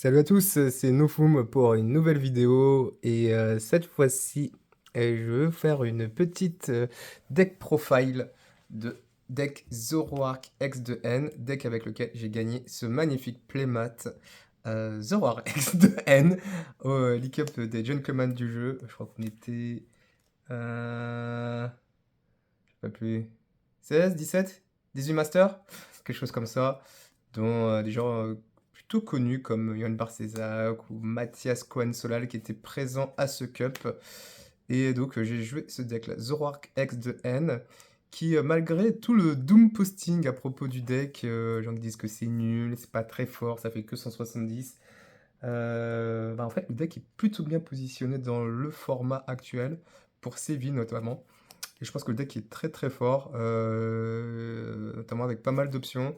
Salut à tous, c'est Nofum pour une nouvelle vidéo et cette fois-ci, je veux faire une petite deck profile de deck Zoroark X de N, deck avec lequel j'ai gagné ce magnifique playmat Zoroark X de N au League Up des gentlemen du jeu. Je crois qu'on était, je sais pas plus, 16, 17, 18 Masters, quelque chose comme ça, dont des gens plutôt connus comme Yohan Barcezac ou Mathias Cohen-Solal qui étaient présents à ce cup. Et donc j'ai joué ce deck-là, Zoroark X de N, qui malgré tout le doom posting à propos du deck, gens qui disent que c'est nul, c'est pas très fort, ça fait que 170. En fait, le deck est plutôt bien positionné dans le format actuel, pour Séville notamment. Et je pense que le deck est très très fort, notamment avec pas mal d'options.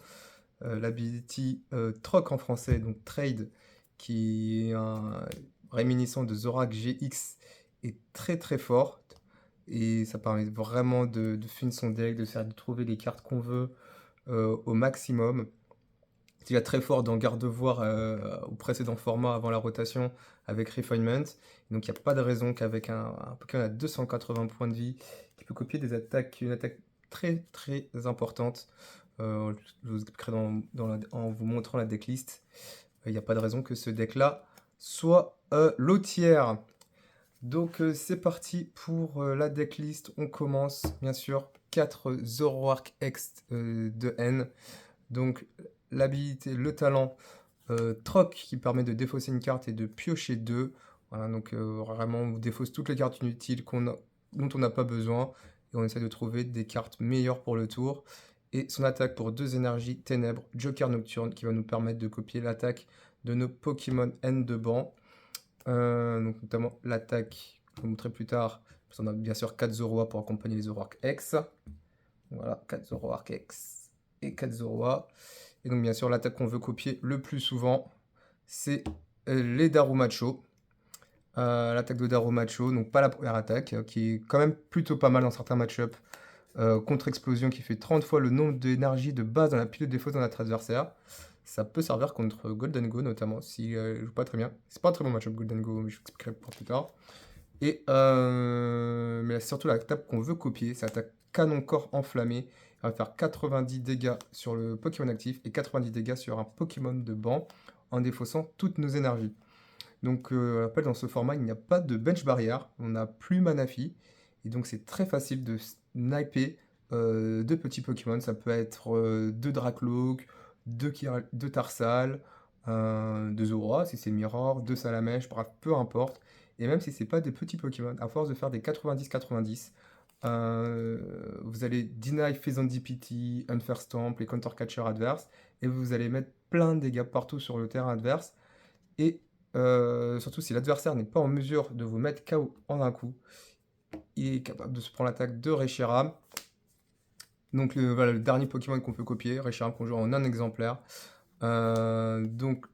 L'ability Troc en français, donc Trade, qui est un réminiscent de Zorak GX, est très très forte. Et ça permet vraiment de finir son deck, de trouver les cartes qu'on veut au maximum. C'est déjà très fort dans Gardevoir au précédent format avant la rotation avec Refinement. Donc il n'y a pas de raison qu'avec un Pokémon à 280 points de vie, qui peut copier des attaques, une attaque très très importante, je vous expliquerai en vous montrant la decklist. Il n'y a pas de raison que ce deck-là soit low tier. Donc c'est parti pour la decklist. On commence bien sûr 4 Zoroark X de N. Donc l'habilité, le talent, Troc qui permet de défausser une carte et de piocher deux. Voilà, donc vraiment on défausse toutes les cartes inutiles dont on n'a pas besoin. Et on essaie de trouver des cartes meilleures pour le tour. Et son attaque pour 2 énergies ténèbres, Joker Nocturne, qui va nous permettre de copier l'attaque de nos Pokémon N de banc. Donc notamment l'attaque, je vous montrer plus tard, parce qu'on a bien sûr 4 Zoroa pour accompagner les Zoroark X. Voilà, 4 Zoroark X et 4 Zoroa. Et donc bien sûr l'attaque qu'on veut copier le plus souvent, c'est les Darumacho. L'attaque de Darumacho, donc pas la première attaque, qui est quand même plutôt pas mal dans certains match-up. Contre-explosion qui fait 30 fois le nombre d'énergie de base dans la pile de défauts de notre adversaire. Ça peut servir contre Golden Go notamment, s'il joue pas très bien. C'est pas un très bon match-up Golden Go, mais je vous expliquerai pour plus tard. Et mais surtout l'attaque qu'on veut copier, c'est l'attaque canon corps enflammé. Elle va faire 90 dégâts sur le Pokémon actif et 90 dégâts sur un Pokémon de banc en défaussant toutes nos énergies. Donc, rappelle, dans ce format, il n'y a pas de bench barrière, on n'a plus Manafi, et donc c'est très facile de sniper de petits Pokémon. Ça peut être 2 Dracloak, 2 Tarsal, 2 Zoroa si c'est Mirror, 2 Salamèche, bref, peu importe. Et même si c'est pas des petits Pokémon, à force de faire des 90-90, vous allez deny Phasant DPT, Unfair Stamp, les Counter Catcher adverses, et vous allez mettre plein de dégâts partout sur le terrain adverse. Et surtout si l'adversaire n'est pas en mesure de vous mettre KO en un coup, il est capable de se prendre l'attaque de Reshiram. Donc voilà, le dernier Pokémon qu'on peut copier, Reshiram qu'on joue en un exemplaire. Donc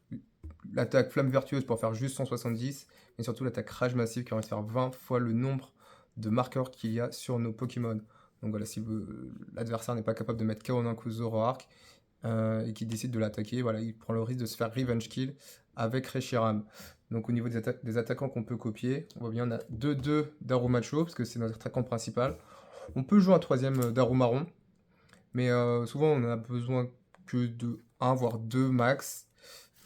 l'attaque Flamme Vertueuse pour faire juste 170, mais surtout l'attaque Rage Massive qui va faire 20 fois le nombre de marqueurs qu'il y a sur nos Pokémon. Donc voilà, si l'adversaire n'est pas capable de mettre KO en un coup Zoroark, et qui décide de l'attaquer, voilà, il prend le risque de se faire revenge kill avec Reshiram. Donc au niveau des attaquants qu'on peut copier, on voit bien on a 2-2 Darumacho, parce que c'est notre attaquant principal. On peut jouer un troisième Darumaron, mais souvent on a besoin que de 1 voire 2 max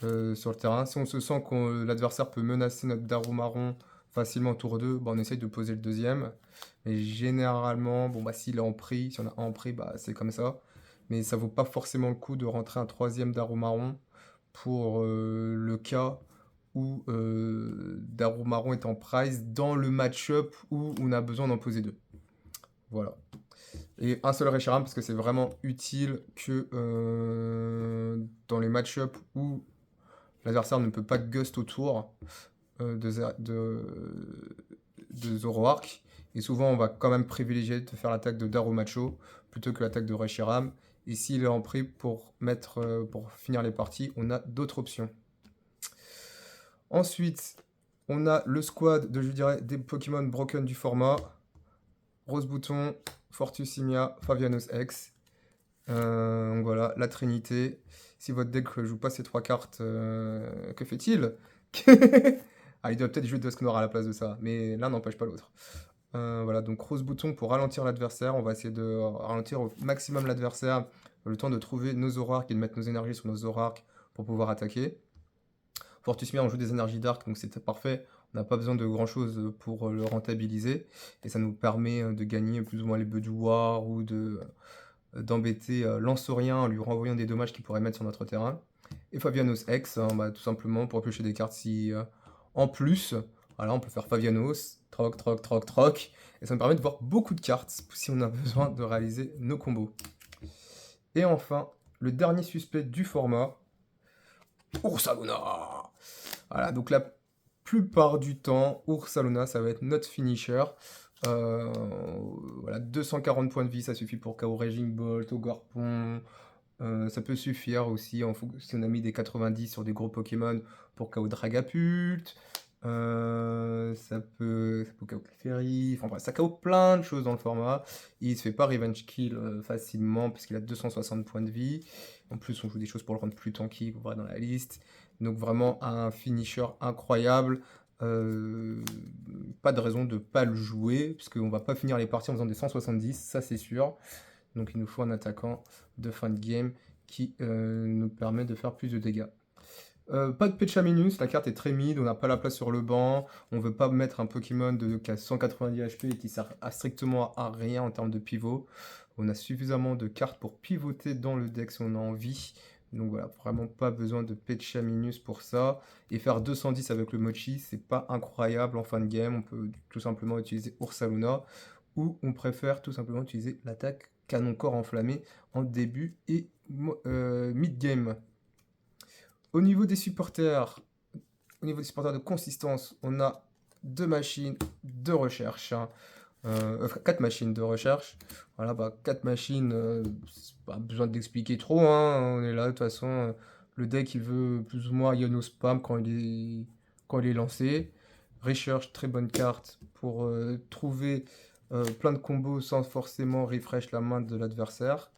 sur le terrain. Si on se sent que l'adversaire peut menacer notre Darumaron facilement tour 2, bah, on essaye de poser le deuxième. Mais généralement, bon, bah, s'il est en prix, si on a un en prix, bah, c'est comme ça. Mais ça vaut pas forcément le coup de rentrer un troisième Darumaron pour le cas où Darumaron est en price dans le match-up où on a besoin d'en poser deux. Voilà. Et un seul Reshiram parce que c'est vraiment utile que dans les match-up où l'adversaire ne peut pas gust autour de Zoroark. Et souvent, on va quand même privilégier de faire l'attaque de Darumacho plutôt que l'attaque de Reshiram. Et s'il est en prix pour finir les parties, on a d'autres options. Ensuite, on a le squad je dirais, des Pokémon broken du format. Rose Bouton, Fortusimia, Favianos X. Donc voilà, la Trinité. Si votre deck joue pas ces 3 cartes, que fait-il? Ah, il doit peut-être jouer Dusknoir à la place de ça, mais l'un n'empêche pas l'autre. Voilà, donc rose bouton pour ralentir l'adversaire. On va essayer de ralentir au maximum l'adversaire, le temps de trouver nos aurarques et de mettre nos énergies sur nos aurarques pour pouvoir attaquer. Fortusmir, on joue des énergies dark, donc c'est parfait. On n'a pas besoin de grand chose pour le rentabiliser. Et ça nous permet de gagner plus ou moins les Bedouars ou d'embêter Lanceurien en lui renvoyant des dommages qu'il pourrait mettre sur notre terrain. Et Favianos X, hein, bah, tout simplement pour piocher des cartes si en plus, voilà, on peut faire Favianos, troc, troc, troc, troc, et ça me permet de voir beaucoup de cartes si on a besoin de réaliser nos combos. Et enfin, le dernier suspect du format, Ursaluna. Voilà, donc la plupart du temps, Ursaluna, ça va être notre finisher. Voilà, 240 points de vie, ça suffit pour KO Raging Bolt, Ogarpon. Ça peut suffire aussi si on a mis des 90 sur des gros Pokémon pour KO Dragapult. Ça peut KO Clefairy. Enfin bref, ça KO plein de choses dans le format. Il se fait pas Revenge Kill facilement parce qu'il a 260 points de vie. En plus, on joue des choses pour le rendre plus tanky, vous verrez dans la liste. Donc vraiment un finisher incroyable. Pas de raison de pas le jouer, puisqu'on va pas finir les parties en faisant des 170, ça c'est sûr. Donc il nous faut un attaquant de fin de game qui nous permet de faire plus de dégâts. Pas de Pechaminus, la carte est très mid, on n'a pas la place sur le banc, on veut pas mettre un Pokémon qui a 190 HP et qui sert strictement à rien en termes de pivot. On a suffisamment de cartes pour pivoter dans le deck si on a envie. Donc voilà, vraiment pas besoin de Pechaminus pour ça. Et faire 210 avec le Mochi, c'est pas incroyable en fin de game. On peut tout simplement utiliser Ursaluna ou on préfère tout simplement utiliser l'attaque canon corps enflammé en début et mid-game. Au niveau des supporters, de consistance, on a 2 machines de recherche. Hein. 4 machines de recherche. Voilà, 4 machines, pas besoin d'expliquer trop. Hein. On est là, de toute façon, le deck il veut plus ou moins Iono Spam quand il est lancé. Research, très bonne carte pour trouver plein de combos sans forcément refresh la main de l'adversaire.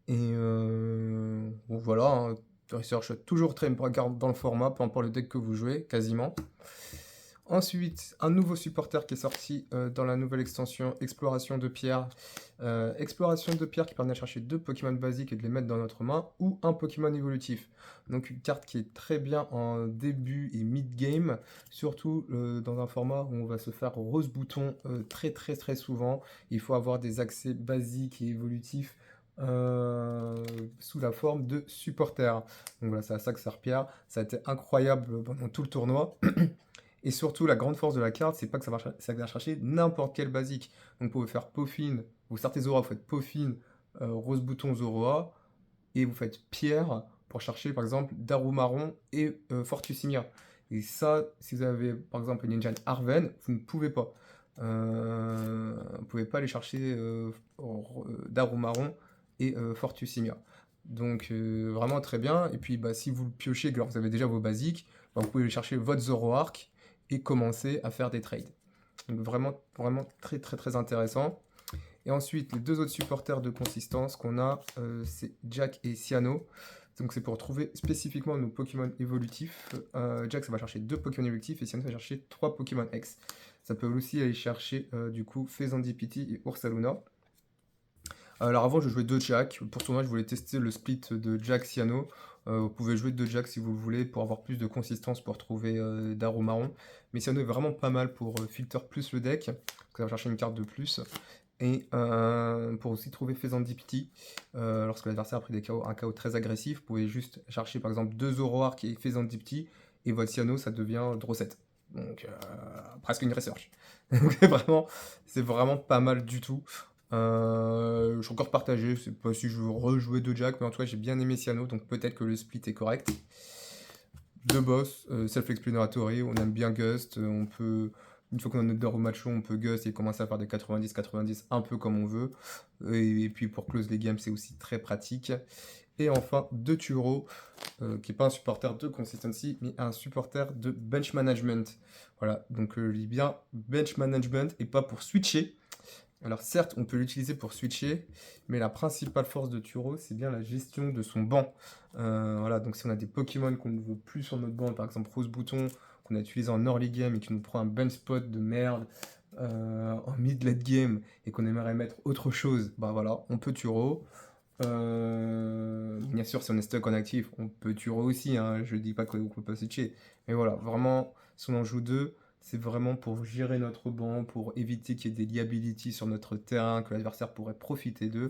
Et bon, voilà, hein, Research toujours très bonne carte dans le format, peu importe le deck que vous jouez, quasiment. Ensuite, un nouveau supporter qui est sorti dans la nouvelle extension Exploration de Pierre. Exploration de Pierre qui permet de chercher 2 Pokémon basiques et de les mettre dans notre main, ou un Pokémon évolutif. Donc une carte qui est très bien en début et mid-game, surtout dans un format où on va se faire rose bouton très très très souvent. Il faut avoir des accès basiques et évolutifs sous la forme de supporter. Donc voilà, c'est à ça que sert Pierre. Ça a été incroyable pendant tout le tournoi. Et surtout, la grande force de la carte, c'est pas que ça va chercher n'importe quel basique. Donc, vous pouvez faire Peaufine, vous sortez Zoroa, vous faites Peaufine, Rose Bouton Zoroa, et vous faites Pierre pour chercher, par exemple, Darumaron et Fortusimia. Et ça, si vous avez, par exemple, une engine Arven, vous ne pouvez pas. Vous pouvez pas aller chercher Darumaron et Fortusimia. Donc, vraiment très bien. Et puis, si vous le piochez, que vous avez déjà vos basiques, vous pouvez aller chercher votre Zoroark et commencer à faire des trades. Donc vraiment, vraiment très très très intéressant. Et ensuite, les 2 autres supporters de consistance qu'on a, c'est Jack et Cyano. Donc c'est pour trouver spécifiquement nos Pokémon évolutifs. Jack, ça va chercher 2 Pokémon évolutifs et Cyano, ça va chercher 3 Pokémon X. Ça peut aussi aller chercher du coup Fezandipiti et Ursaluna. Alors avant, je jouais 2 Jack. Pour ce tournoi, je voulais tester le split de Jack Cyano. Vous pouvez jouer 2 Jack si vous le voulez pour avoir plus de consistance pour trouver Darumaron. Mais Cyano est vraiment pas mal pour filter plus le deck. Ça va chercher une carte de plus. Et pour aussi trouver Fezandipiti. Lorsque l'adversaire a pris un KO très agressif, vous pouvez juste chercher par exemple 2 Zoroark et Fezandipiti. Et votre Cyano, ça devient draw 7. Donc presque une research. Donc vraiment, c'est vraiment pas mal du tout. Je suis encore partagé, c'est pas si je veux rejouer 2 Jack, mais en tout cas j'ai bien aimé Cyano, donc peut-être que le split est correct. 2 boss, self-explanatory, on aime bien Gust, on peut, une fois qu'on a notre Darumacho, on peut Gust et commencer à faire des 90-90 un peu comme on veut. Et puis pour close les games, c'est aussi très pratique. Et enfin, 2 Turo, qui n'est pas un supporter de consistency, mais un supporter de bench management. Voilà, donc je dis bien bench management et pas pour switcher. Alors certes, on peut l'utiliser pour switcher, mais la principale force de Turo, c'est bien la gestion de son banc. Voilà, donc si on a des Pokémon qu'on ne veut plus sur notre banc, par exemple Rose Bouton, qu'on a utilisé en early game et qui nous prend un bench spot de merde en mid-late game et qu'on aimerait mettre autre chose, bah voilà, on peut Turo. Bien sûr, si on est stuck en actif, on peut Turo aussi, hein, je dis pas qu'on peut pas switcher. Mais voilà, vraiment, si on en joue deux, c'est vraiment pour gérer notre banc, pour éviter qu'il y ait des liabilities sur notre terrain, que l'adversaire pourrait profiter d'eux.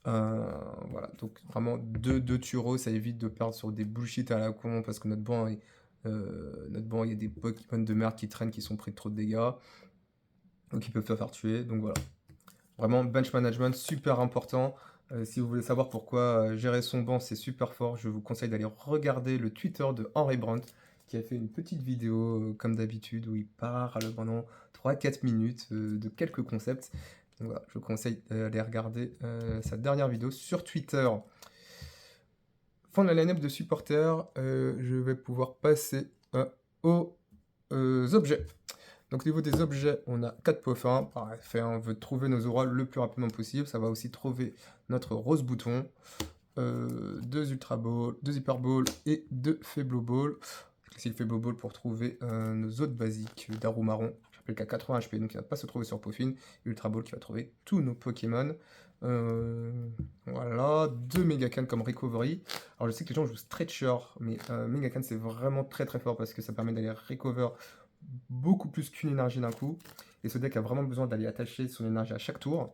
Voilà, donc vraiment deux Turo, ça évite de perdre sur des bullshit à la con, parce que notre banc, il y a des Pokémon de merde qui traînent, qui sont pris de trop de dégâts, donc ils peuvent te faire tuer, donc voilà. Vraiment, bench management, super important. Si vous voulez savoir pourquoi gérer son banc, c'est super fort, je vous conseille d'aller regarder le Twitter de Henry Brandt, qui a fait une petite vidéo, comme d'habitude, où il parle pendant 3-4 minutes de quelques concepts. Donc voilà, je vous conseille d'aller regarder sa dernière vidéo sur Twitter. Fin de la line-up de supporters, je vais pouvoir passer aux objets. Donc au niveau des objets, on a 4 poffins. Pareil, on veut trouver nos auras le plus rapidement possible. Ça va aussi trouver notre rose bouton, 2 ultra balls, 2 hyper balls et 2 faiblo balls. C'est le faiblo ball pour trouver nos autres basiques d'Arumaron. Je rappelle qu'à 80 HP, donc il ne va pas se trouver sur Poffin. Ultra ball qui va trouver tous nos Pokémon. Voilà, 2 Megacan comme recovery. Alors je sais que les gens jouent Stretcher, mais Megacan c'est vraiment très très fort parce que ça permet d'aller recover beaucoup plus qu'une énergie d'un coup. Et ce deck a vraiment besoin d'aller attacher son énergie à chaque tour.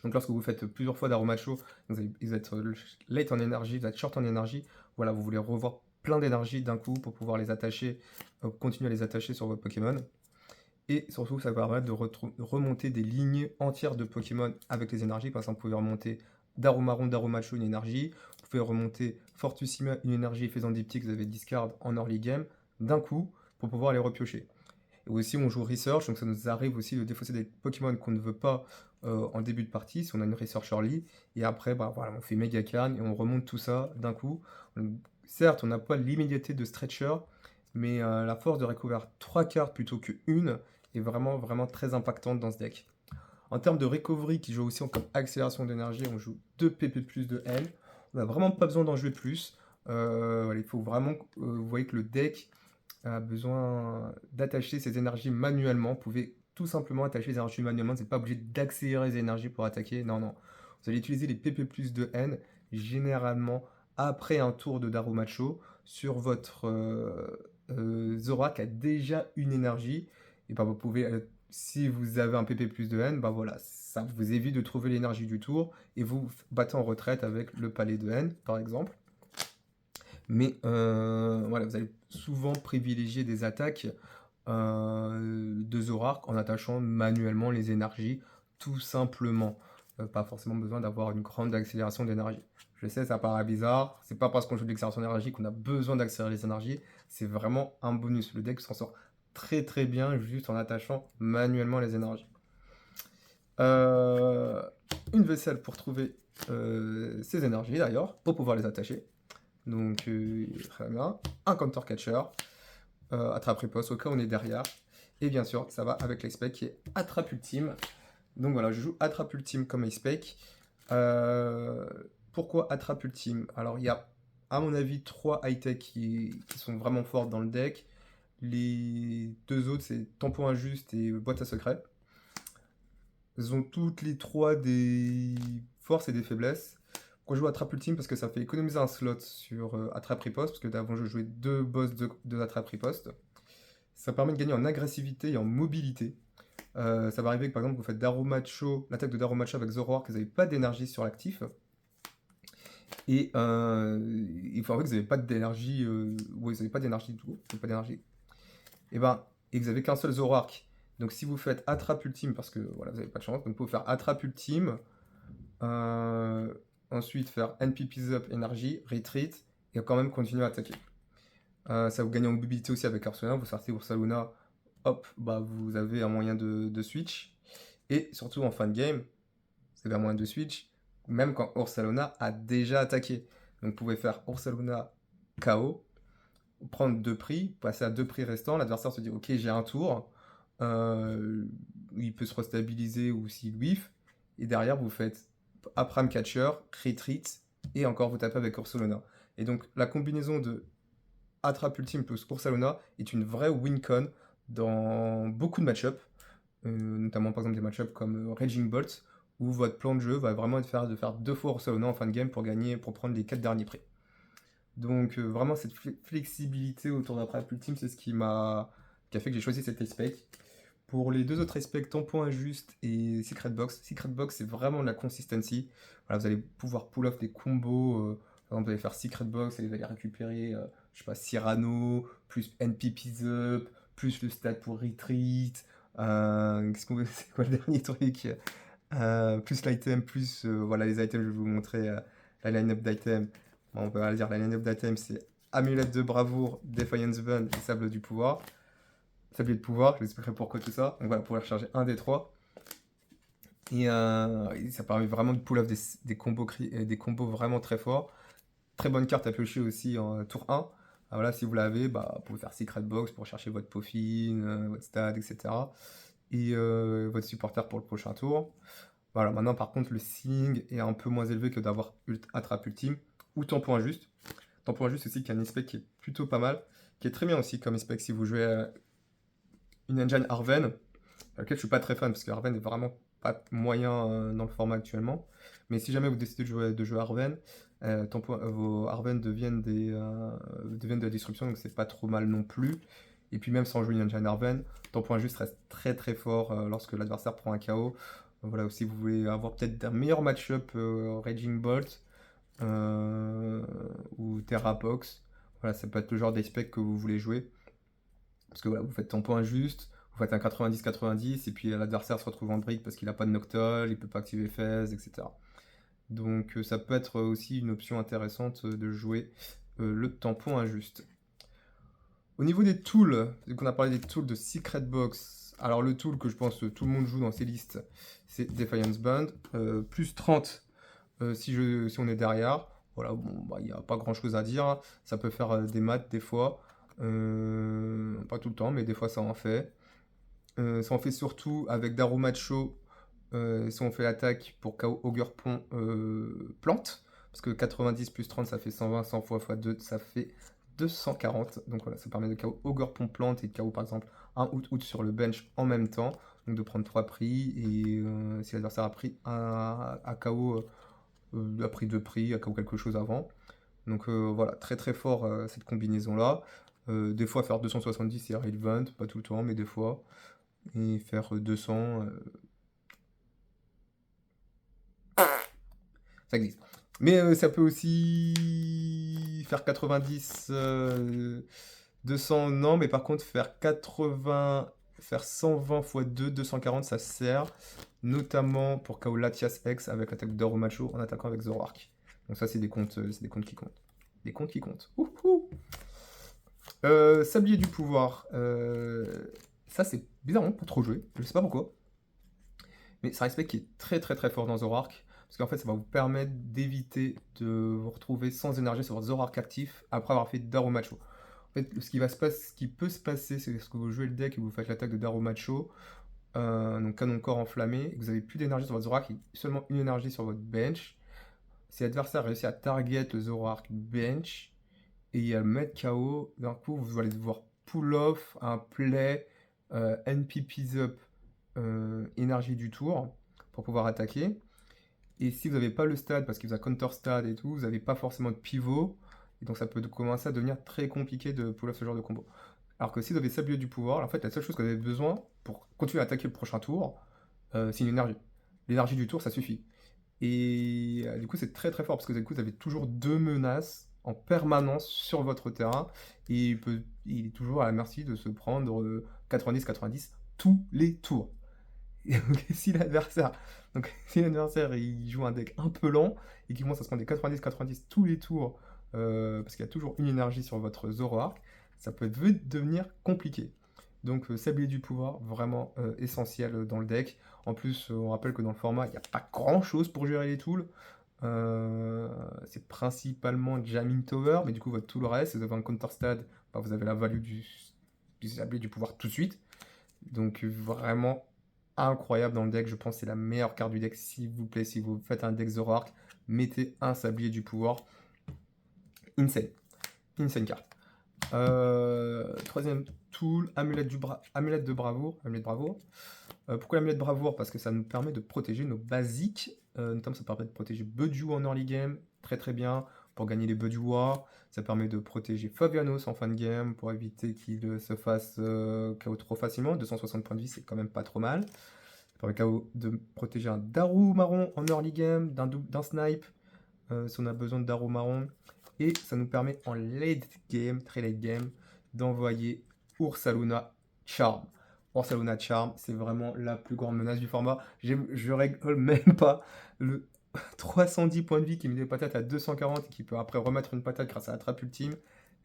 Donc lorsque vous faites plusieurs fois d'Aromacho, vous allez être late en énergie, vous êtes short en énergie. Voilà, vous voulez revoir plein d'énergie d'un coup pour pouvoir les attacher, continuer à les attacher sur votre Pokémon. Et surtout, ça va permettre de remonter des lignes entières de Pokémon avec les énergies. Par exemple, vous pouvez remonter Darumaron, Darumacho une énergie. Vous pouvez remonter Fortussima une énergie faisant diptyque, vous avez discard en early game d'un coup pour pouvoir les repiocher. Et aussi, on joue Research, donc ça nous arrive aussi de défausser des Pokémon qu'on ne veut pas en début de partie, si on a une Research early. Et après, bah, voilà, on fait Mega Can et on remonte tout ça d'un coup. Certes, on n'a pas l'immédiateté de Stretcher, mais la force de recouvrir 3 cartes plutôt qu'une est vraiment, vraiment très impactante dans ce deck. En termes de recovery, qui joue aussi comme accélération d'énergie, on joue 2 PP plus de N. On n'a vraiment pas besoin d'en jouer plus. Voilà, il faut vraiment, vous voyez que le deck a besoin d'attacher ses énergies manuellement. Vous pouvez tout simplement attacher les énergies manuellement. Vous n'êtes pas obligé d'accélérer les énergies pour attaquer. Non, non. Vous allez utiliser les PP plus de N, généralement après un tour de Darumacho, sur votre Zora qui a déjà une énergie. Et ben vous pouvez, si vous avez un PP plus de N, ben voilà, ça vous évite de trouver l'énergie du tour et vous battez en retraite avec le palais de N, par exemple. Mais voilà, vous allez souvent privilégier des attaques de Zoroark en attachant manuellement les énergies, tout simplement. Pas forcément besoin d'avoir une grande accélération d'énergie. Je sais, ça paraît bizarre, c'est pas parce qu'on joue de l'accélération d'énergie qu'on a besoin d'accélérer les énergies, c'est vraiment un bonus. Le deck s'en sort très très bien juste en attachant manuellement les énergies. Une vaisselle pour trouver ces énergies d'ailleurs, pour pouvoir les attacher. Donc, très bien. Un counter catcher, attrape riposte au cas où on est derrière. Et bien sûr, ça va avec l'Ace-Spec qui est attrape ultime. Donc voilà, je joue attrape ultime comme Ace-Spec. Pourquoi attrape ultime? Alors, il y a, à mon avis, 3 high-tech qui sont vraiment fortes dans le deck. Les deux autres, c'est tampon injuste et boîte à secret. Elles ont toutes les 3 des forces et des faiblesses. Pourquoi je joue attrape ultime? Parce que ça fait économiser un slot sur attrape riposte, parce que d'avant je jouais 2 boss de attrape riposte. Ça permet de gagner en agressivité et en mobilité. Ça va arriver que par exemple vous faites Darumacho, l'attaque de Darumacho avec Zoroark, que vous n'avez pas d'énergie sur l'actif. Et il faut avouer que vous n'avez pas d'énergie, vous n'avez pas d'énergie du tout, pas d'énergie. Et que vous n'avez qu'un seul Zoroark. Donc si vous faites attrape ultime, parce que voilà, vous n'avez pas de chance, donc vous pouvez faire attrape ultime. Ensuite faire NPP's up énergie, retreat, et quand même continuer à attaquer. Ça vous gagne en mobilité aussi avec Ursaluna, vous sortez Ursaluna, hop, bah vous avez un moyen de switch. Et surtout en fin de game, vous avez un moyen de switch, même quand Ursaluna a déjà attaqué. Donc vous pouvez faire Ursaluna KO, prendre 2 prix, passer à 2 prix restants, l'adversaire se dit ok j'ai un tour, il peut se restabiliser ou s'il whiff. Et derrière, vous faites Apram Catcher, Retreat, et encore vous tapez avec Ursaluna. Et donc la combinaison de Attrape Ultime plus Ursaluna est une vraie win-con dans beaucoup de match-up, notamment par exemple des match-up comme Raging Bolt, où votre plan de jeu va vraiment être de faire 2 fois Ursaluna en fin de game pour gagner, pour prendre les 4 derniers prix. Donc vraiment cette flexibilité autour d'Attrape Ultime, c'est ce qui a fait que j'ai choisi cet aspect. Pour les deux autres aspects, Tampon Injuste et Secret Box, c'est vraiment la consistency. Voilà, vous allez pouvoir pull off des combos. Par exemple, vous allez faire Secret Box et vous allez récupérer, je sais pas, Cyrano, plus NPP's Up, plus le stat pour Retreat. C'est quoi le dernier truc? Plus l'item, plus voilà les items, je vais vous montrer la line-up d'items. Bon, on peut pas dire la line-up d'items, c'est Amulette de Bravoure, Defiance Bun et Sable du Pouvoir. Sablier de pouvoir, je vous expliquerai pourquoi tout ça. Donc voilà, pouvoir recharger un des trois. Et ça permet vraiment de pull off des combos vraiment très forts. Très bonne carte à piocher aussi en tour 1. Voilà, si vous l'avez, vous pouvez faire Secret Box pour chercher votre peaufine, votre stade, etc. Et votre supporter pour le prochain tour. Voilà, maintenant par contre le ceiling est un peu moins élevé que d'avoir Attrape Ultime ou Tampon Injuste. Tampon Injuste aussi qui est un spec qui est plutôt pas mal, qui est très bien aussi comme spec si vous jouez une engine Arven, laquelle je suis pas très fan parce que Arven est vraiment pas moyen dans le format actuellement. Mais si jamais vous décidez de jouer Arven, vos Arven deviennent de la disruption, donc c'est pas trop mal non plus. Et puis même sans jouer une engine Arven, ton point juste reste très très fort lorsque l'adversaire prend un KO. Voilà, aussi vous voulez avoir peut-être un meilleur match-up Raging Bolt ou Terrapox. Voilà, ça peut être le genre d'aspect que vous voulez jouer. Parce que voilà, vous faites tampon injuste, vous faites un 90-90, et puis l'adversaire se retrouve en brique parce qu'il n'a pas de Noctol, il peut pas activer Fez, etc. Donc ça peut être aussi une option intéressante de jouer le tampon injuste. Au niveau des tools, vu qu'on a parlé des tools de Secret Box, alors le tool que je pense que tout le monde joue dans ces listes, c'est Defiance Band, plus 30 si on est derrière. Voilà, bon, il n'y a pas grand chose à dire. Ça peut faire des maths des fois. Pas tout le temps, mais des fois ça en fait. Ça en fait surtout avec Darumacho. Si on fait l'attaque pour KO Augur Pont plante. Parce que 90 plus 30 ça fait 120, 100 fois x2 ça fait 240. Donc voilà, ça permet de KO Augur Pont plante et de KO par exemple un out sur le bench en même temps. Donc de prendre 3 prix. Et si l'adversaire a pris à KO, a pris 2 prix, a KO quelque chose avant. Donc voilà, très très fort cette combinaison là. Des fois faire 270 c'est relevant, pas tout le temps, mais des fois. Et faire 200, ça existe. Mais ça peut aussi faire 90, 200, non, mais par contre faire 80, faire 120 x 2, 240, ça sert. Notamment pour KO Latias X avec l'attaque d'Oromacho en attaquant avec Zoroark. Donc ça c'est des comptes qui comptent. Des comptes qui comptent. Ouhou. Sablier du pouvoir. Ça, c'est bizarrement pas trop joué. Je sais pas pourquoi. Mais c'est un aspect qui est très très très fort dans Zoroark. Parce qu'en fait, ça va vous permettre d'éviter de vous retrouver sans énergie sur votre Zoroark actif après avoir fait Darumacho. En fait, ce qui peut se passer, c'est que vous jouez le deck et vous faites l'attaque de Darumacho, donc canon corps enflammé, et que vous avez plus d'énergie sur votre Zoroark et seulement une énergie sur votre bench. Si l'adversaire réussit à target le Zoroark bench, et le mettre KO, d'un coup, vous allez devoir pull off un play NPP's up énergie du tour pour pouvoir attaquer. Et si vous n'avez pas le stade, parce qu'il vous a counter stade et tout, vous n'avez pas forcément de pivot. Et donc ça peut commencer à devenir très compliqué de pull off ce genre de combo. Alors que si vous avez Sablier du pouvoir, en fait, la seule chose que vous avez besoin pour continuer à attaquer le prochain tour, c'est une énergie. L'énergie du tour, ça suffit. Et du coup, c'est très très fort parce que du coup, vous avez toujours deux menaces en permanence sur votre terrain. Et il est toujours à la merci de se prendre 90-90 tous les tours. Et donc, si l'adversaire il joue un deck un peu lent et qu'il commence à se prendre des 90-90 tous les tours, parce qu'il y a toujours une énergie sur votre Zoroark, ça peut vite devenir compliqué. Donc Sablier du pouvoir, vraiment essentiel dans le deck. En plus, on rappelle que dans le format, il n'y a pas grand chose pour gérer les tools. C'est principalement Jamming Tower, mais du coup, votre tool reste. Si vous avez un counter stade, vous avez la value du Sablier du pouvoir tout de suite. Donc vraiment incroyable dans le deck. Je pense que c'est la meilleure carte du deck. S'il vous plaît, si vous faites un deck Zoroark, mettez un Sablier du pouvoir. Insane. Insane carte. Troisième tool, amulette de bravoure. Pourquoi l'amulette de bravoure? Parce que ça nous permet de protéger nos basiques. Notamment, ça permet de protéger Budew en early game. Très très bien. Pour gagner les Budew War. Ça permet de protéger Fabianos en fin de game. Pour éviter qu'il se fasse KO trop facilement. 260 points de vie, c'est quand même pas trop mal. Ça permet de protéger un Daru marron en early game. D'un snipe. Si on a besoin de Daru marron. Et ça nous permet en late game, très late game, d'envoyer Ursaluna Charm. Ursaluna Charm, c'est vraiment la plus grande menace du format. Je rigole même pas. Le 310 points de vie qui met des patates à 240 et qui peut après remettre une patate grâce à la trappe ultime,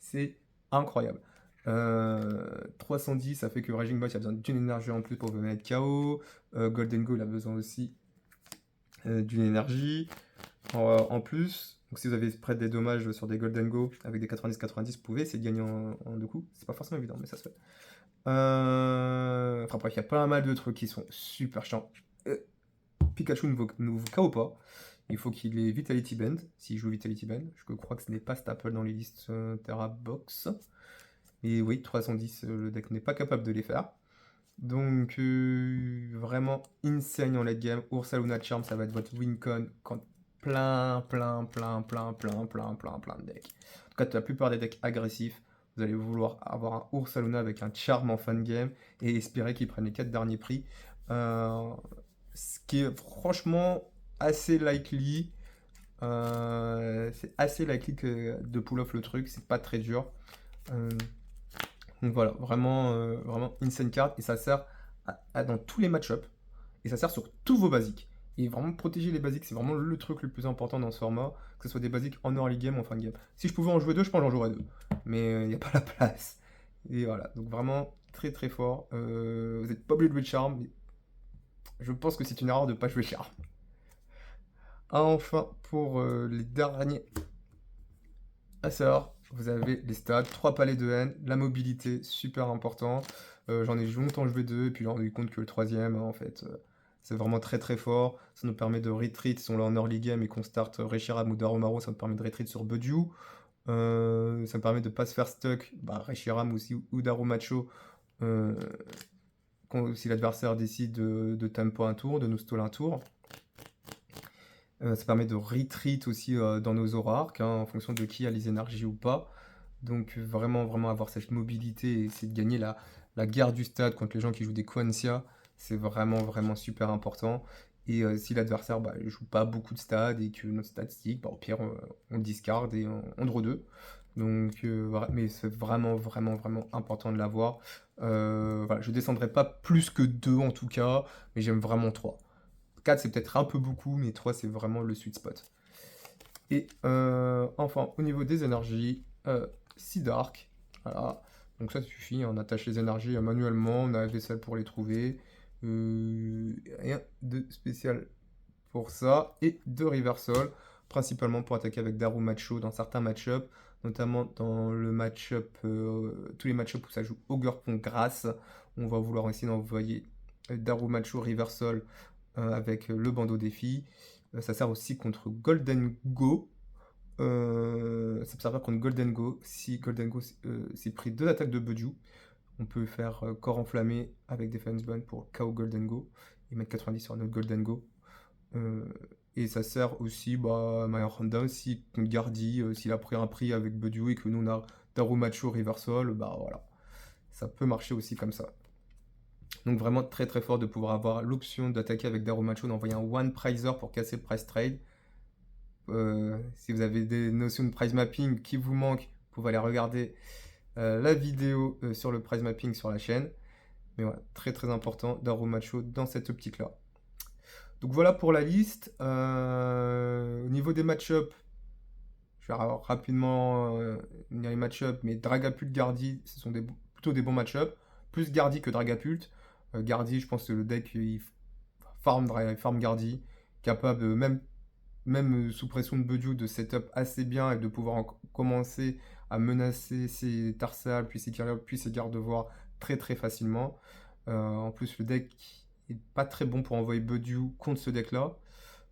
c'est incroyable. 310, ça fait que Raging Bot a besoin d'une énergie en plus pour venir mettre KO. Golden Go, il a besoin aussi d'une énergie en plus. Donc si vous avez près des dommages sur des Golden Go avec des 90-90, vous pouvez essayer de gagner en deux coups. C'est pas forcément évident, mais ça se fait. Enfin bref, il y a pas mal de trucs qui sont super chiants. Pikachu ne vous KO pas. Il faut qu'il ait Vitality Band, s'il joue Vitality Band. Je crois que ce n'est pas staple dans les listes Terra Box. Et oui, 310, le deck n'est pas capable de les faire. Donc vraiment insane en late game. Ursaluna Charm, ça va être votre win con quand plein de decks. En tout cas, la plupart des decks agressifs, vous allez vouloir avoir un Ursaluna avec un Charm en fin de game et espérer qu'il prenne les 4 derniers prix. Ce qui est franchement assez likely. C'est assez likely de pull off le truc, c'est pas très dur. Donc voilà, vraiment insane card et ça sert dans tous les match-ups et ça sert sur tous vos basiques. Et vraiment protéger les basiques, c'est vraiment le truc le plus important dans ce format, que ce soit des basiques en early game ou en fin de game. Si je pouvais en jouer deux, je pense que j'en jouerais deux, mais il n'y a pas la place. Et voilà, donc vraiment très très fort. Vous n'êtes pas obligé de jouer Charm, mais je pense que c'est une erreur de ne pas jouer Charm. Enfin, pour les derniers Asseur, vous avez les stats, 3 palais de haine, la mobilité, super important. J'en ai longtemps joué deux, et puis j'en ai rendu compte que le troisième, en fait, c'est vraiment très très fort. Ça nous permet de retreat si on est en early game et qu'on start Reshiram ou Darumaro, ça nous permet de retreat sur Budew. Ça me permet de pas se faire stuck, Reshiram aussi ou Darumacho, si l'adversaire décide de tempo un tour, de nous stall un tour. Ça permet de retreat aussi dans nos Zoroark, en fonction de qui a les énergies ou pas. Donc vraiment avoir cette mobilité et essayer de gagner la guerre du stade contre les gens qui jouent des Quancia, c'est vraiment super important. Et si l'adversaire ne joue pas beaucoup de stades et que notre statistique, au pire on le discard et on draw 2. Donc mais c'est vraiment important de l'avoir. Voilà, je descendrai pas plus que 2 en tout cas, mais j'aime vraiment 3. 4 c'est peut-être un peu beaucoup, mais 3 c'est vraiment le sweet spot. Et enfin, au niveau des énergies, Sea Dark, voilà. Donc ça suffit, on attache les énergies manuellement, on a la vaisselle pour les trouver. Rien de spécial pour ça. Et de Reversal, principalement pour attaquer avec Darumacho dans certains match-ups, notamment dans le match-up, tous les match-ups où ça joue Ogre contre Grâce. On va vouloir essayer d'envoyer Darumacho Reversal avec le bandeau défi. Ça sert aussi contre Golden Go. Ça peut servir contre Golden Go. Si Golden Go s'est pris 2 attaques de Budew, on peut faire corps enflammé avec Defense Bond pour KO Golden Go et mettre 90 sur notre Golden Go. Et ça sert aussi Meilleur Rundown si contre Gardi, s'il a pris un prix avec Budew et que nous on a Darumacho Reversal, voilà. Ça peut marcher aussi comme ça. Donc vraiment très fort de pouvoir avoir l'option d'attaquer avec Darumacho, d'envoyer un One Prizer pour casser le price trade. Si vous avez des notions de price mapping qui vous manquent, vous pouvez aller regarder la vidéo sur le price mapping sur la chaîne. Mais voilà, très important Darumacho dans cette optique-là. Donc voilà pour la liste. Au niveau des match-up, je vais rapidement lire les match-up, mais Dragapult, Gardi, ce sont plutôt des bons match-up. Plus Gardi que Dragapult. Gardi, je pense que le deck, il farm Gardi, capable, même sous pression de Budew, de setup assez bien et de pouvoir commencer à menacer ses Tarsal, puis ses gardes-voir très facilement. En plus, le deck est pas très bon pour envoyer Bediou contre ce deck-là.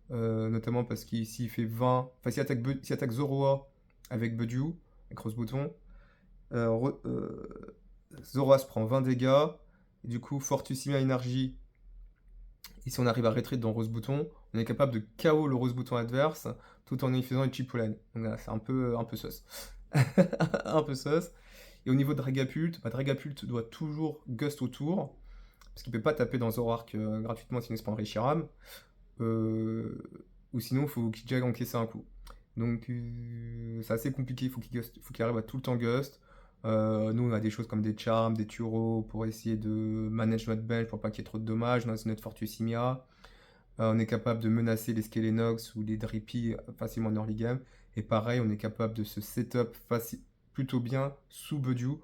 Notamment parce qu'il s'il fait 20... Enfin, s'il attaque Zoroa avec Bediou, avec Rose Bouton, Zoroa se prend 20 dégâts. Et du coup, Fortusima Énergie. Et si on arrive à retreat dans Rose Bouton, on est capable de KO le Rose Bouton adverse tout en y faisant une Chipollen. Donc voilà, c'est un peu sus. Un peu sus. Et au niveau de Dragapult, Dragapult doit toujours Gust autour, parce qu'il peut pas taper dans Zoroark gratuitement sinon il se prend Reshiram. Ou sinon, il faut qu'il déjà encaisser un coup. Donc c'est assez compliqué, faut qu'il arrive à tout le temps Gust. Nous, on a des choses comme des Charms, des Turos pour essayer de manage notre bench pour pas qu'il y ait trop de dommages. On a aussi notre Fortusimia. On est capable de menacer les Skelenox ou les Drippy facilement en early game. Et pareil, on est capable de se setup plutôt bien sous Bediou.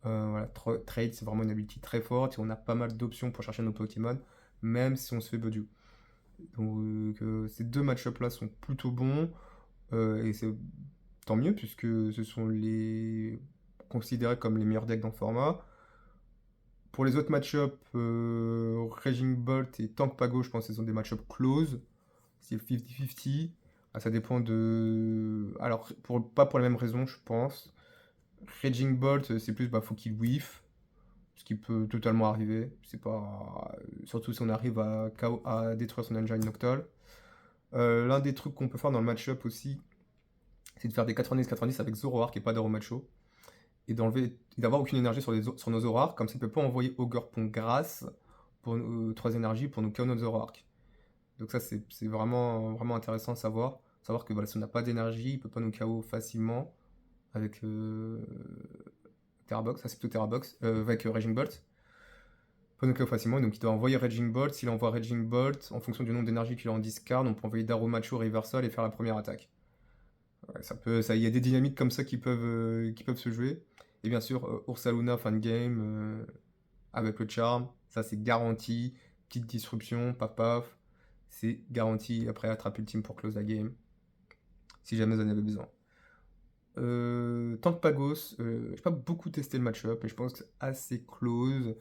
Voilà, Trade, c'est vraiment une ability très forte et on a pas mal d'options pour chercher nos Pokémon, même si on se fait Bediou. Donc ces deux match-up là sont plutôt bons et c'est tant mieux puisque ce sont les considérés comme les meilleurs decks dans le format. Pour les autres match-up, Raging Bolt et Tank Pago, je pense que ce sont des match-up close, c'est 50-50. Ah, ça dépend de. Alors, pas pour les mêmes raisons, je pense. Raging Bolt, c'est plus, faut qu'il whiff, ce qui peut totalement arriver. C'est pas. Surtout si on arrive à détruire son engine Noctowl. L'un des trucs qu'on peut faire dans le match-up aussi, c'est de faire des 90-90 avec Zoroark et pas d'Aromacho. Et d'avoir aucune énergie sur nos Zoroark, comme ça il peut pas envoyer Pont grâce pour 3 énergies pour nous KO notre Zoroark. Donc ça c'est vraiment, vraiment intéressant à savoir. Savoir que voilà, si on n'a pas d'énergie, il peut pas nous KO facilement avec Terrabox, ça c'est plutôt Terrabox, avec Raging Bolt. Pas nous KO facilement, donc il doit envoyer Raging Bolt. S'il envoie Raging Bolt, en fonction du nombre d'énergie qu'il a en discard, on peut envoyer Darumacho Reversal et faire la première attaque. Ouais, il y a des dynamiques comme ça qui peuvent se jouer. Et bien sûr, Ursaluna fin de game avec le charm, ça c'est garanti. Petite disruption, paf paf, c'est garanti. Après, attraper le team pour close la game, si jamais vous en avez besoin. Tank Pagos, j'ai pas beaucoup testé le match-up, mais je pense que c'est assez close.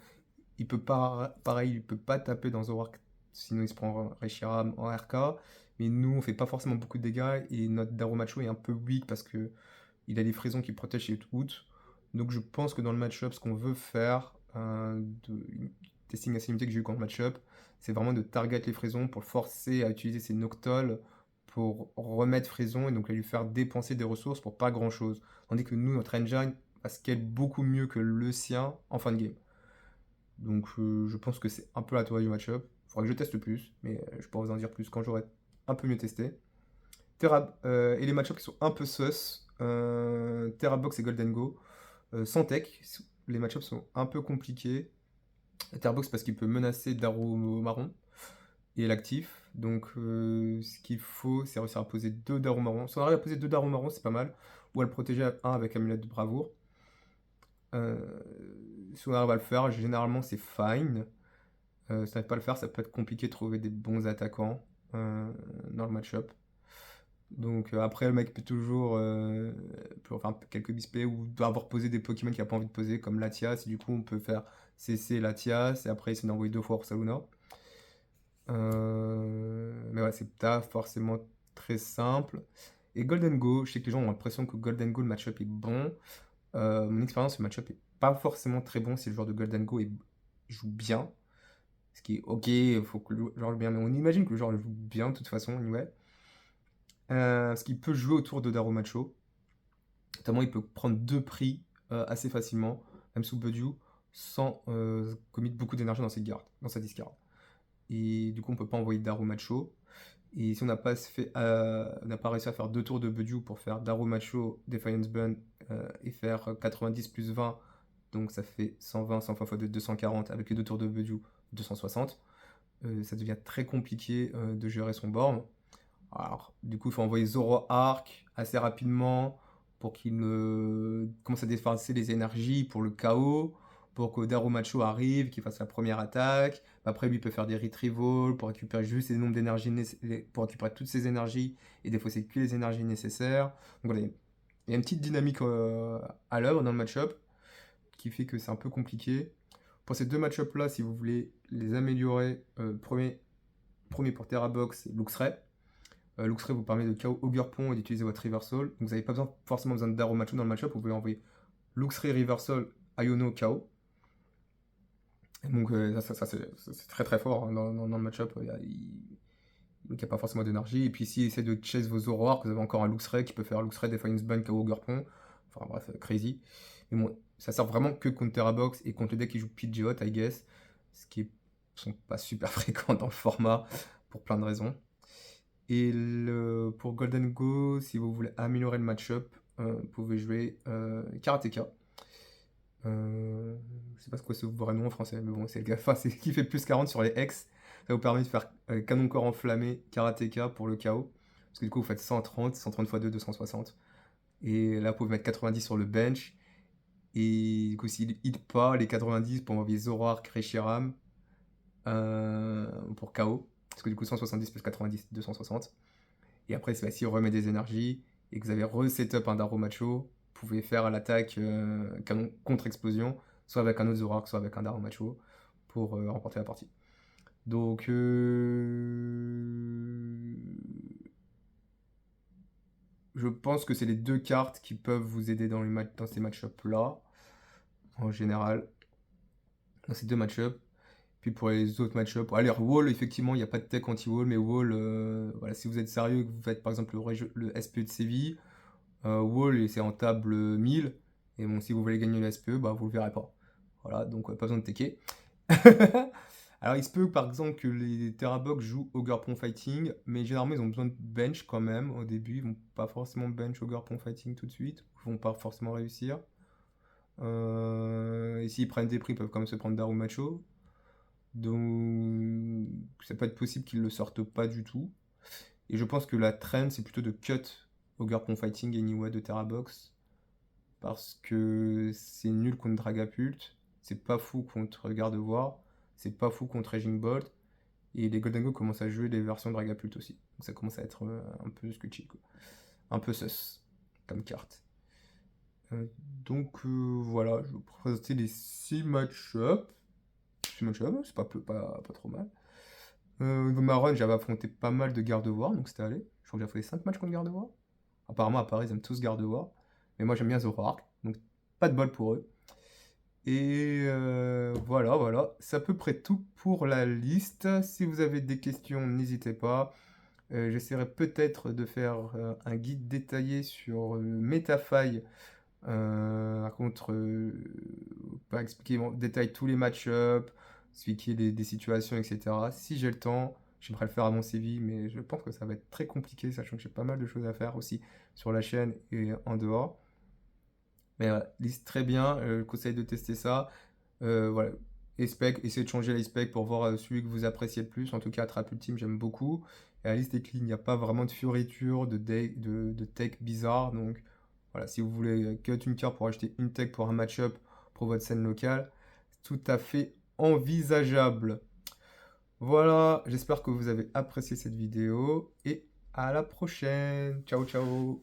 Il peut pas, pareil, il peut pas taper dans Zoroark, sinon il se prend Reshiram en RK. Mais nous, on fait pas forcément beaucoup de dégâts et notre Darumacho est un peu weak parce que il a des frisons qui protègent les Out. Donc je pense que dans le match-up, ce qu'on veut faire, testing assez limité que j'ai eu contre le match-up, c'est vraiment de target les frisons pour le forcer à utiliser ses Noctowl pour remettre frison et donc à lui faire dépenser des ressources pour pas grand-chose. Tandis que nous, notre engine va scale beaucoup mieux que le sien en fin de game. Donc je pense que c'est un peu la théorie du match-up. Il faudra que je teste plus, mais je pourrai vous en dire plus quand j'aurai un peu mieux testé. Et les match-ups qui sont un peu sus, Terrabox et Golden Go. Sans tech, les match-ups sont un peu compliqués. Terrabox parce qu'il peut menacer Daru Marron et l'actif. Donc ce qu'il faut, c'est réussir à poser 2 Daru Marron. Si on arrive à poser 2 Daru Marron, c'est pas mal. Ou à le protéger un avec Amulette de Bravoure. Si on arrive à le faire, généralement c'est fine. Si on n'arrive pas à le faire, ça peut être compliqué de trouver des bons attaquants dans le match-up. Donc après, le mec peut toujours faire quelques displays ou doit avoir posé des Pokémon qu'il n'a pas envie de poser, comme Latias. Et du coup, on peut faire CC Latias et après essayer d'envoyer 2 fois Ursaluna. Mais ouais, c'est pas forcément très simple. Et Golden Go, je sais que les gens ont l'impression que Golden Go, le match-up est bon. Mon expérience, le match-up est pas forcément très bon si le joueur de Golden Go joue bien. Ce qui est ok, il faut que le joueur joue bien, mais on imagine que le joueur joue bien de toute façon, ouais. Parce qu'il peut jouer autour de Darumacho. Notamment, il peut prendre 2 prix assez facilement, même sous Bediou, sans commit beaucoup d'énergie dans sa discard. Et du coup, on peut pas envoyer Darumacho. Et si on n'a pas réussi à faire 2 tours de Bediou pour faire Darumacho, Defiance Bun et faire 90 plus 20, donc ça fait 120, 100 fois 2, 240, avec les 2 tours de Bediou, 260. Ça devient très compliqué de gérer son board. Alors, du coup, il faut envoyer Zoroark assez rapidement pour qu'il commence à défarcer les énergies pour le chaos, pour que Darumacho arrive, qu'il fasse la première attaque. Après, lui, il peut faire des retrievals pour récupérer juste les nombres d'énergie pour récupérer toutes ses énergies et défausser que les énergies nécessaires. Donc voilà, il y a une petite dynamique à l'œuvre dans le match-up qui fait que c'est un peu compliqué. Pour ces deux match-up là, si vous voulez les améliorer, premier pour TerraBox, c'est Luxray. Luxray vous permet de KO Ogerpon et d'utiliser votre Reversal. Donc vous n'avez pas forcément besoin d'Arrow Macho dans le match-up, vous pouvez envoyer Luxray Reversal, Iono, KO. Donc ça c'est très très fort hein, dans le match-up. Donc il n'y a pas forcément d'énergie. Et puis s'il essaie de chase vos Zoroark, vous avez encore un Luxray qui peut faire Luxray, Defiance Ban, KO Ogerpon. Enfin bref, crazy. Mais bon, ça sert vraiment que contre TerraBox et contre les decks qui jouent Pidgeot, I guess. Ce qui ne sont pas super fréquents dans le format, pour plein de raisons. Et pour Golden Go, si vous voulez améliorer le match-up, vous pouvez jouer Karateka. Je sais pas ce que c'est vrai nom en français, mais bon, c'est le GAFA, c'est qui fait plus 40 sur les X. Ça vous permet de faire Canon Corps enflammé, Karateka pour le KO. Parce que du coup, vous faites 130 x 2, 260. Et là, vous pouvez mettre 90 sur le bench. Et du coup, s'il hit pas les 90 pour envoyer Zoroark, Reshiram pour KO. Parce que du coup, 170 plus 90, 260. Et après, s'il remet des énergies et que vous avez reset-up un Darrow Macho, vous pouvez faire l'attaque canon contre-explosion, soit avec un autre Zoroark, soit avec un Darrow Macho, pour remporter la partie. Donc, je pense que c'est les deux cartes qui peuvent vous aider dans ces match-ups là, en général, dans ces deux match-ups. Puis pour les autres match-ups, allez, Wall, effectivement, il n'y a pas de tech anti-Wall, mais Wall, voilà, si vous êtes sérieux, que vous faites par exemple le SPE de Séville, Wall, c'est en table 1000, et bon, si vous voulez gagner le SPE, bah, vous le verrez pas. Voilà, donc pas besoin de techer. Alors, il se peut par exemple que les TerraBox jouent Ogerpon Fighting, mais généralement ils ont besoin de bench quand même au début. Ils vont pas forcément bench Ogerpon Fighting tout de suite, ils vont pas forcément réussir. Et s'ils prennent des prix, ils peuvent quand même se prendre Darou Macho. Donc, ça peut être possible qu'ils le sortent pas du tout. Et je pense que la trend, c'est plutôt de cut Ogerpon Fighting anyway de TerraBox. Parce que c'est nul contre Dragapult, c'est pas fou contre Gardevoir, c'est pas fou contre Raging Bolt. Et les Golden Go commencent à jouer des versions Dragapult aussi. Donc ça commence à être un peu sketchy, quoi. Un peu sus comme carte. Donc voilà, je vais vous présenter les 6 match-up. 6 match-up, c'est pas trop mal. Dans ma run, j'avais affronté pas mal de Gardevoir, donc c'était allé. Je crois que j'ai fait 5 matchs contre Gardevoir. Apparemment, à Paris, ils aiment tous Gardevoir. Mais moi, j'aime bien Zoroark, donc pas de bol pour eux. Et voilà, c'est à peu près tout pour la liste. Si vous avez des questions, n'hésitez pas. J'essaierai peut-être de faire un guide détaillé sur Metafy. Par contre, pas expliquer en détail tous les match-ups, expliquer des situations, etc. Si j'ai le temps, j'aimerais le faire à mon CV, mais je pense que ça va être très compliqué, sachant que j'ai pas mal de choses à faire aussi sur la chaîne et en dehors. Mais voilà, liste très bien, je conseille de tester ça. Voilà, essayez de changer les specs pour voir celui que vous appréciez le plus. En tout cas, Trap Ultime, j'aime beaucoup. Et la liste est clean, il n'y a pas vraiment de fioritures, de tech bizarre. Donc voilà, si vous voulez cut une carte pour acheter une tech pour un match-up pour votre scène locale, c'est tout à fait envisageable. Voilà, j'espère que vous avez apprécié cette vidéo et à la prochaine. Ciao, ciao.